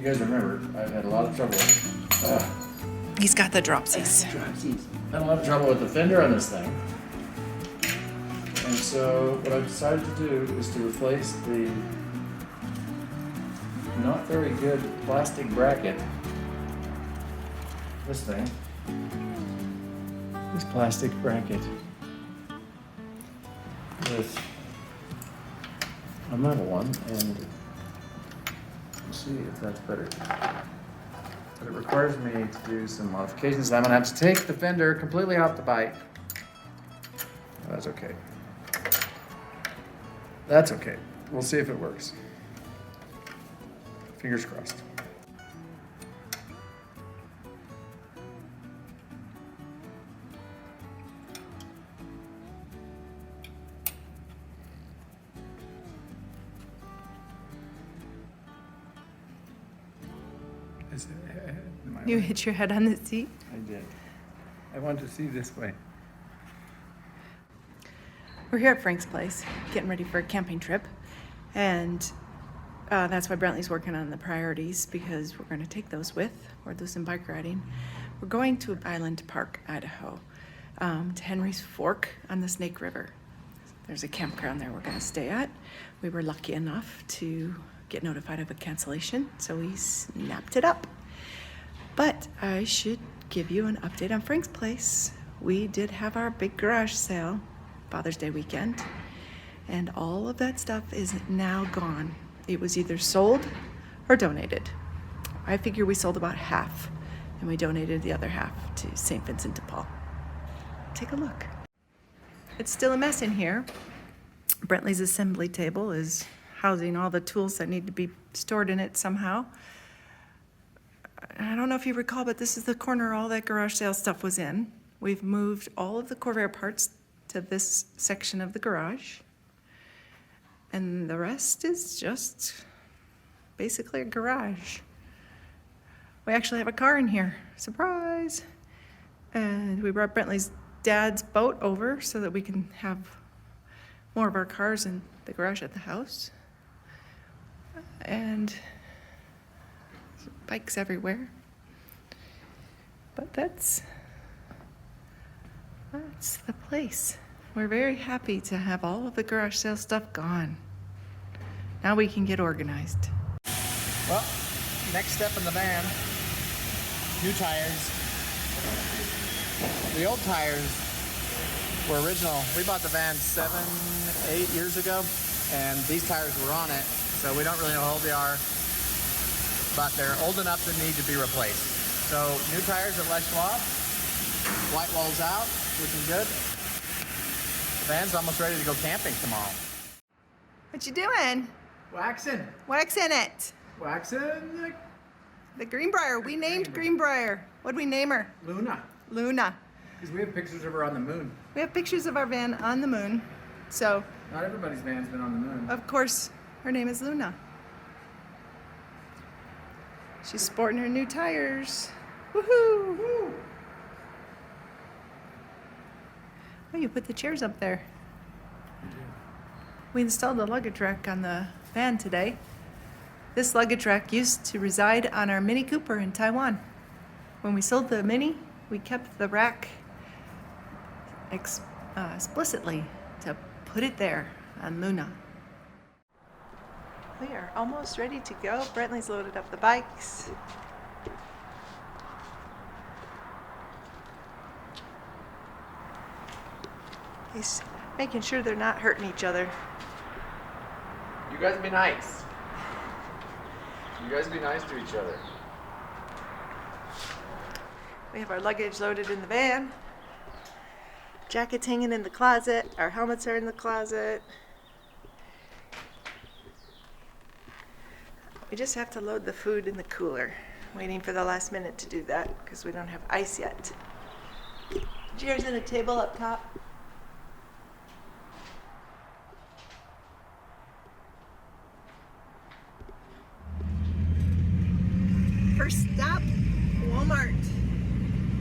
guys remember, I've had a lot of trouble. He's got the dropsies. Had a lot of trouble with the fender on this thing. And so what I've decided to do is to replace the not very good plastic bracket. This thing. This plastic bracket with a metal one, and we'll see if that's better. But it requires me to do some modifications. I'm gonna have to take the fender completely off the bike. That's okay. That's okay. We'll see if it works. Fingers crossed. You hit your head on the seat? I did. I wanted to see this way. We're here at Frank's place, getting ready for a camping trip. And that's why Brentley's working on the priorities, because we're going to take those with, or do some bike riding. We're going to Island Park, Idaho, to Henry's Fork on the Snake River. There's a campground there we're going to stay at. We were lucky enough to get notified of a cancellation, so we snapped it up. But I should give you an update on Frank's place. We did have our big garage sale, Father's Day weekend, and all of that stuff is now gone. It was either sold or donated. I figure we sold about half, and we donated the other half to St. Vincent de Paul. Take a look. It's still a mess in here. Brentley's assembly table is housing all the tools that need to be stored in it somehow. I don't know if you recall, but this is the corner all that garage sale stuff was in. We've moved all of the Corvair parts to this section of the garage. And the rest is just basically a garage. We actually have a car in here. Surprise! And we brought Brentley's dad's boat over so that we can have more of our cars in the garage at the house. And bikes everywhere. But that's the place. We're very happy to have all of the garage sale stuff gone. Now we can get organized. Well, next step in the van, new tires. The old tires were original. We bought the van 7-8 years ago, and these tires were on it, so we don't really know how old they are, but they're old enough to need to be replaced. So new tires at Les Schwab, white walls out, looking good. Van's almost ready to go camping tomorrow. What you doing? Waxing. Waxing it. Waxing The Greenbrier. We named Greenbrier. What'd we name her? Luna. Luna. Because we have pictures of her on the moon. We have pictures of our van on the moon. So, Not everybody's van's been on the moon. of course, her name is Luna. She's sporting her new tires. Woohoo! Woo. Oh, you put the chairs up there. We installed a luggage rack on the van today. This luggage rack used to reside on our Mini Cooper in Taiwan. When we sold the Mini, we kept the rack explicitly to put it there on Luna. We are almost ready to go. Brentley's loaded up the bikes. He's making sure they're not hurting each other. You guys be nice. You guys be nice to each other. We have our luggage loaded in the van. Jackets hanging in the closet. Our helmets are in the closet. We just have to load the food in the cooler. Waiting for the last minute to do that because we don't have ice yet. Chairs and a table up top. First stop, Walmart.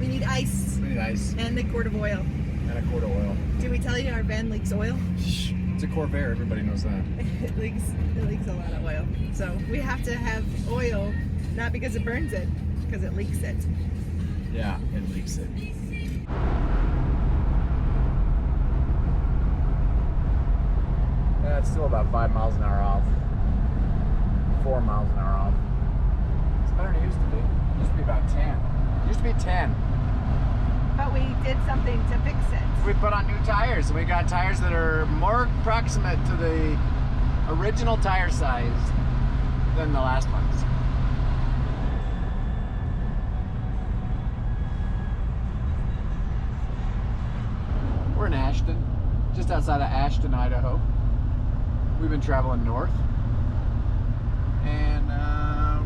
We need ice. We need ice. And a quart of oil. And a quart of oil. Did we tell you our van leaks oil? Shh. It's a Corvair, everybody knows that. It leaks a lot of oil. So we have to have oil Not because it burns it, because it leaks it. Yeah, it leaks it. Yeah, it's still about 5 miles an hour off. 4 miles an hour off. It's better than it used to be. It used to be about 10. It used to be 10. But we did something to fix it. We put on new tires, and we got tires that are more proximate to the original tire size than the last ones. We're in Ashton, just outside of Ashton, Idaho. We've been traveling north, and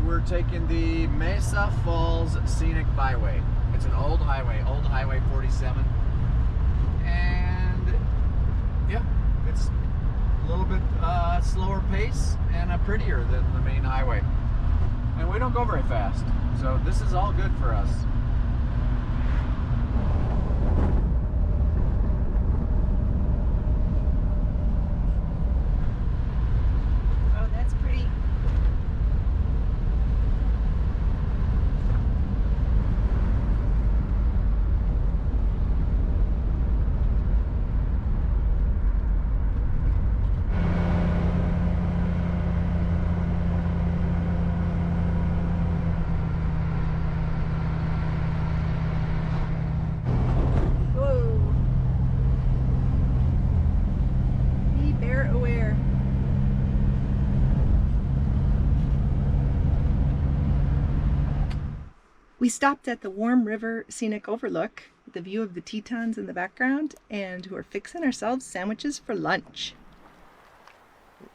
we're taking the Mesa Falls Scenic Byway. It's an old Highway 47, and yeah, it's a little bit slower pace and prettier than the main highway. And we don't go very fast, so this is all good for us. Oh, that's pretty. We stopped at the Warm River Scenic Overlook with the view of the Tetons in the background, and we're fixing ourselves sandwiches for lunch.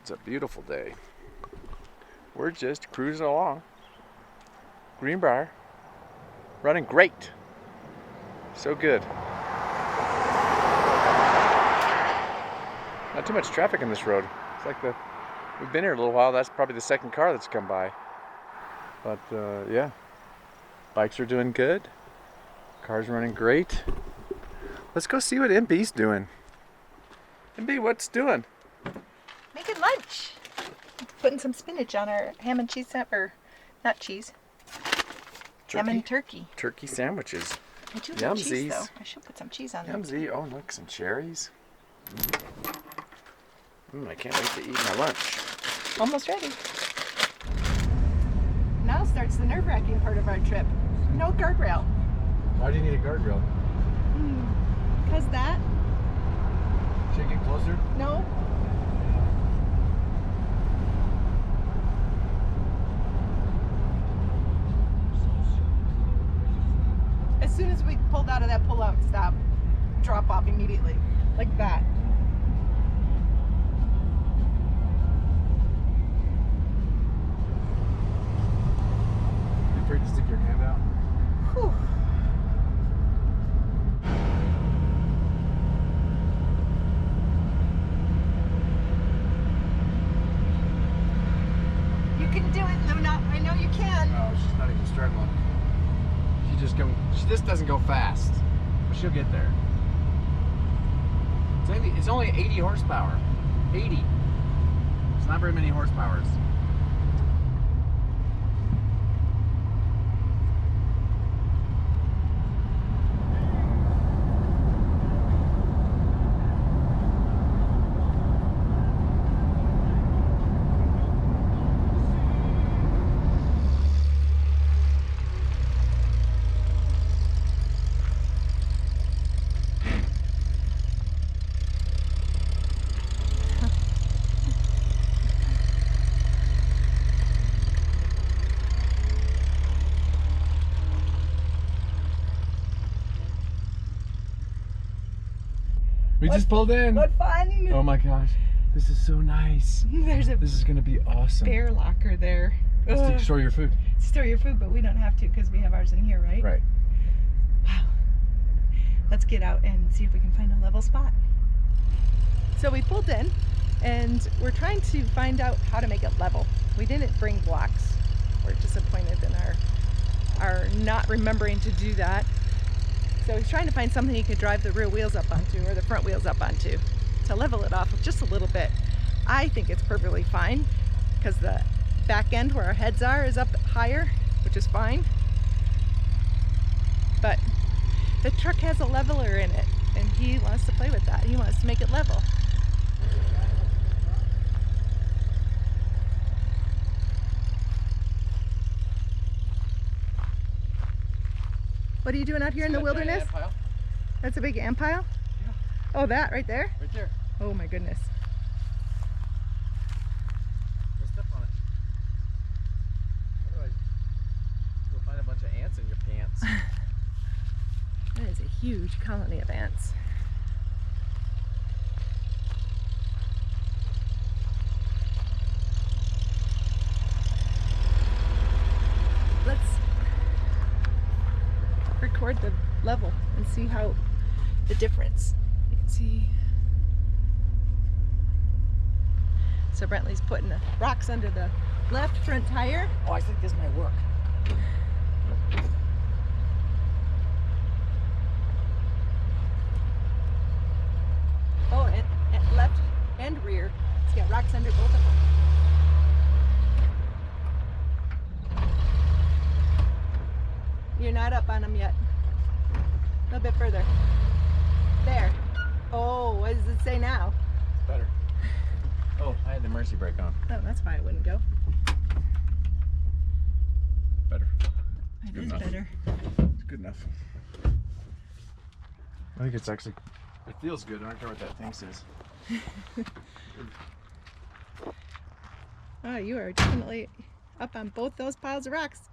It's a beautiful day. We're just cruising along. Greenbrier, running great. So good. Not too much traffic on this road. It's like we've been here a little while. That's probably the second car that's come by. But yeah, bikes are doing good. Car's running great. Let's go see what MB's doing. MB, what's doing? Making lunch. Putting some spinach on our ham and cheese, or not cheese. Ham and turkey. Turkey sandwiches. I do love cheese Yumsies. though. I should put some cheese on there. Yumsy. Oh, look, some cherries. I can't wait to eat my lunch. Almost ready. Now starts the nerve-wracking part of our trip. No guardrail. Why do you need a guardrail? Because that? Should I get closer? No. As soon as we pulled out of that pull-out stop, drop off immediately. Like that. You afraid to stick your hand out? Whew. You can do it, Luna. I know you can. Oh, she's not even struggling. She just doesn't go fast, but she'll get there. It's only 80 horsepower. 80. It's not very many horsepowers. We just pulled in. What fun! Oh my gosh, this is so nice. There's a This is gonna be awesome. bear locker there. Let's Ugh. store your food. Store your food, but we don't have to because we have ours in here, right? Right. Wow. Let's get out and see if we can find a level spot. So we pulled in and we're trying to find out how to make it level. We didn't bring blocks. We're disappointed in our not remembering to do that. So he's trying to find something he could drive the rear wheels up onto or the front wheels up onto to level it off just a little bit. I think it's perfectly fine because the back end where our heads are is up higher, which is fine. But the truck has a leveler in it, and he wants to play with that. He wants to make it level. What are you doing out here in the wilderness? That's a big ant pile? Yeah. Oh, that right there? Right there. Oh my goodness. Don't step on it. Otherwise, you'll find a bunch of ants in your pants. That is a huge colony of ants. Let's record the level and see how the difference. You can see. So Brentley's putting the rocks under the left front tire. Oh, I think this might work. Oh, and left and rear. It's got rocks under both of them. You're not up on them yet. A little bit further. There. Oh, what does it say now? Better. Oh, I had the mercy brake on. Oh, that's why it wouldn't go. Better. It Good is enough. better. It's good enough. I think it's actually, it feels good. I don't care what that thing says. Oh, you are definitely up on both those piles of rocks.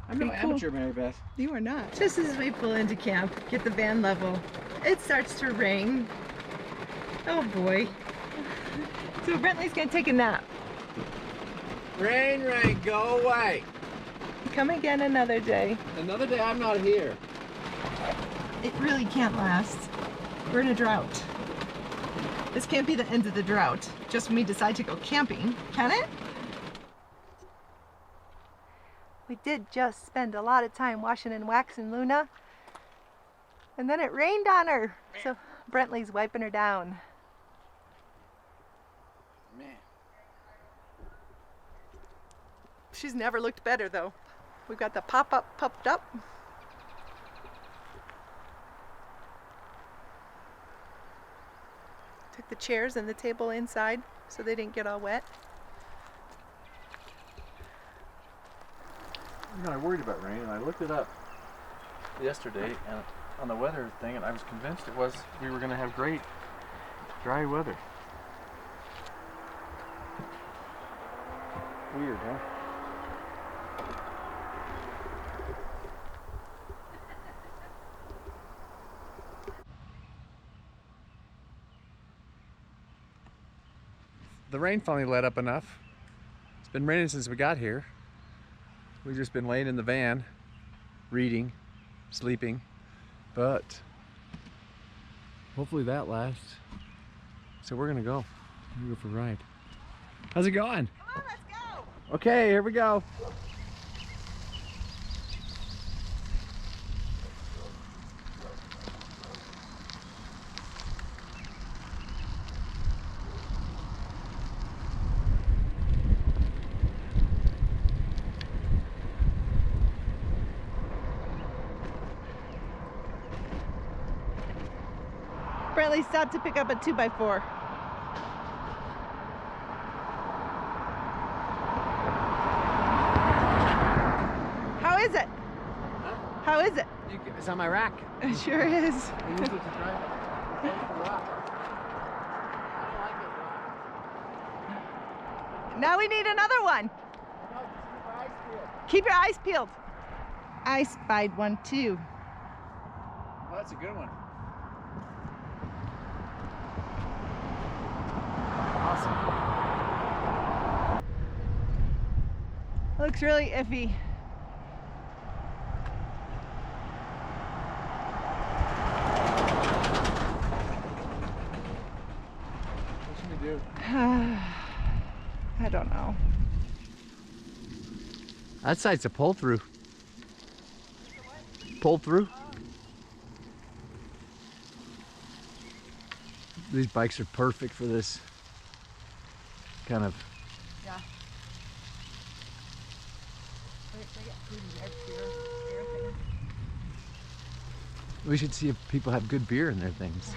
I'm no Pretty cool. amateur, Mary Beth. You are not. Just as we pull into camp, get the van level, it starts to rain. Oh boy. So Brentley's gonna take a nap. Rain, rain, go away. Come again another day. Another day I'm not here. It really can't last. We're in a drought. This can't be the end of the drought, just when we decide to go camping, can it? We did just spend a lot of time washing and waxing Luna, and then it rained on her. So Brentley's wiping her down. Man. She's never looked better though. We've got the pop-up puffed up. Took the chairs and the table inside so they didn't get all wet. I'm not worried about rain, and I looked it up yesterday and on the weather thing, and I was convinced we were going to have great dry weather. Weird, huh? The rain finally let up enough. It's been raining since we got here. We've just been laying in the van, reading, sleeping, but hopefully that lasts. So we're gonna go. We're gonna go for a ride. How's it going? Come on, let's go! Okay, here we go. Brentley stopped to pick up a 2x4. How is it? How is it? It's on my rack. It sure is. I use it to drive the rock. I don't like it. Now we need another one. No, just keep my eyes peeled. Keep your eyes peeled. I spied one too. Oh, that's a good one. Awesome. Looks really iffy. What should we do? I don't know. That side's a pull through. Pull through. These bikes are perfect for this kind of Yeah. We should see if people have good beer in their things.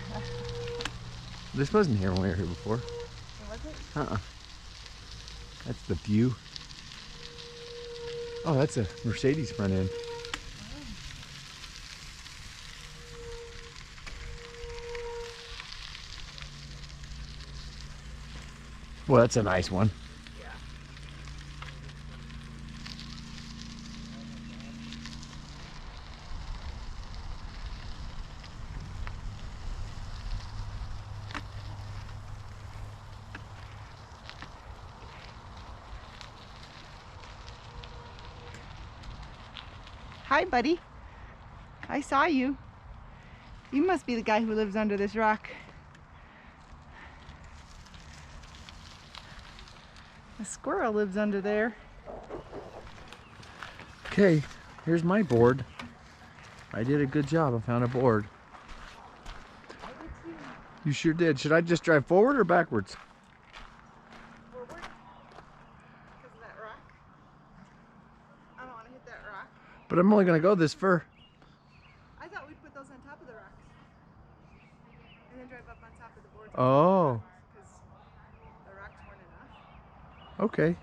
This wasn't here when we were here before. Was it? Uh-uh. That's the view. Oh, that's a Mercedes front end. Well, that's a nice one. Hi, buddy. I saw you. You must be the guy who lives under this rock. A squirrel lives under there. Okay, here's my board. I did a good job. I found a board. You sure did. Should I just drive forward or backwards? Forward. Because of that rock. I don't want to hit that rock. But I'm only going to go this far. I thought we'd put those on top of the rocks. And then drive up on top of the board. Oh. Because the rocks weren't enough. Okay.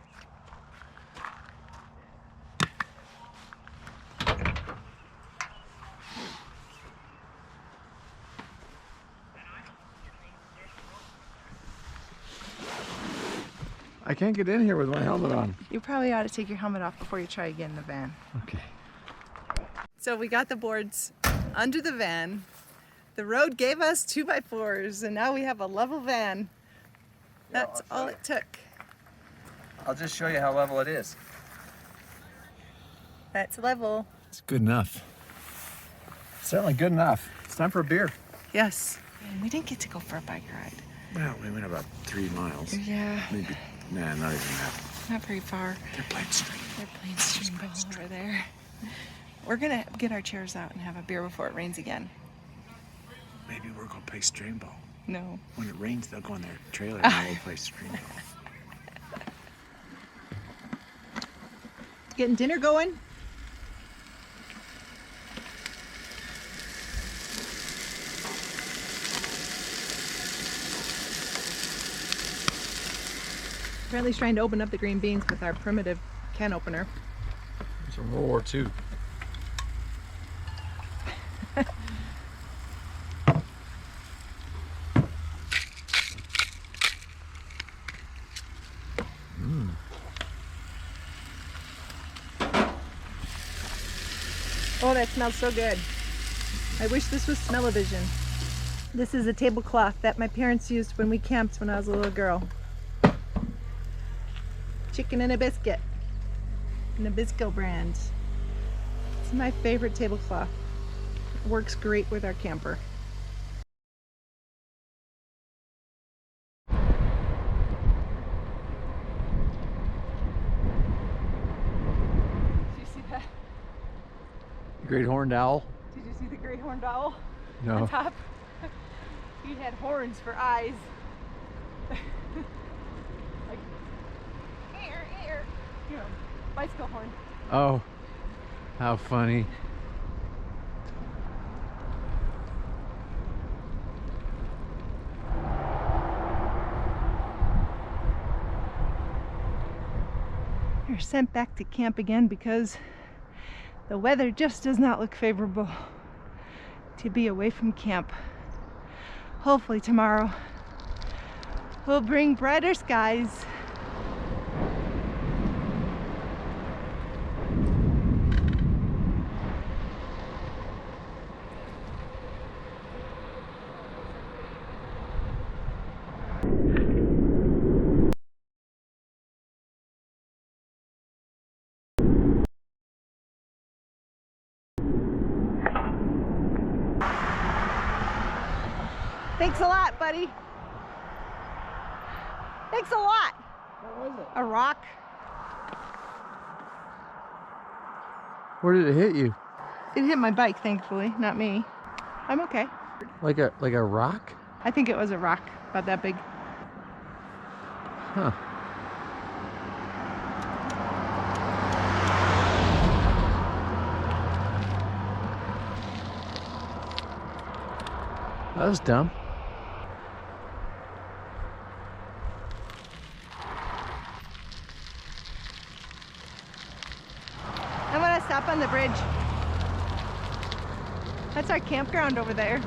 I can't get in here with my helmet on. You probably ought to take your helmet off before you try again in the van. Okay. So we got the boards under the van. The road gave us 2x4s, and now we have a level van. That's all it took. I'll just show you how level it is. That's level. It's good enough. Certainly good enough. It's time for a beer. Yes. And we didn't get to go for a bike ride. Well, we went about 3 miles. Yeah, Maybe, nah, not even that. not very far. They're playing street. They're playing streamboat over there. We're gonna get our chairs out and have a beer before it rains again. Maybe we're gonna play stream ball. No. When it rains, they'll go in their trailer and we'll play stream ball. Getting dinner going? Apparently he's trying to open up the green beans with our primitive can opener. It's from World War II. Oh, that smells so good. I wish this was smell-o-vision. This is a tablecloth that my parents used when we camped when I was a little girl. Chicken and a biscuit. Nabisco brand. It's my favorite tablecloth. It works great with our camper. Did you see that? Great horned owl? Did you see the great horned owl No. on top? He had horns for eyes. Like, ear, you know, bicycle horn. Oh, how funny. We're sent back to camp again because the weather just does not look favorable to be away from camp. Hopefully tomorrow will bring brighter skies. Thanks a lot, buddy. Thanks a lot. What was it? A rock. Where did it hit you? It hit my bike, thankfully, not me. I'm okay. Like a rock? I think it was a rock, about that big. Huh. That was dumb. I want to stop on the bridge. That's our campground over there.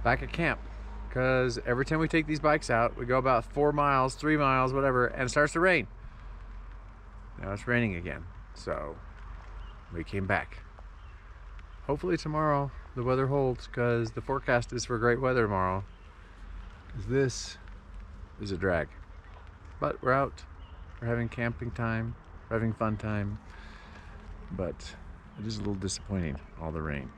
Back at camp, because every time we take these bikes out, we go about 4 miles, 3 miles, whatever, and it starts to rain. Now it's raining again, so we came back. Hopefully tomorrow the weather holds, because the forecast is for great weather tomorrow. Because this is a drag. But we're out, we're having camping time, we're having fun time, but it is a little disappointing, all the rain.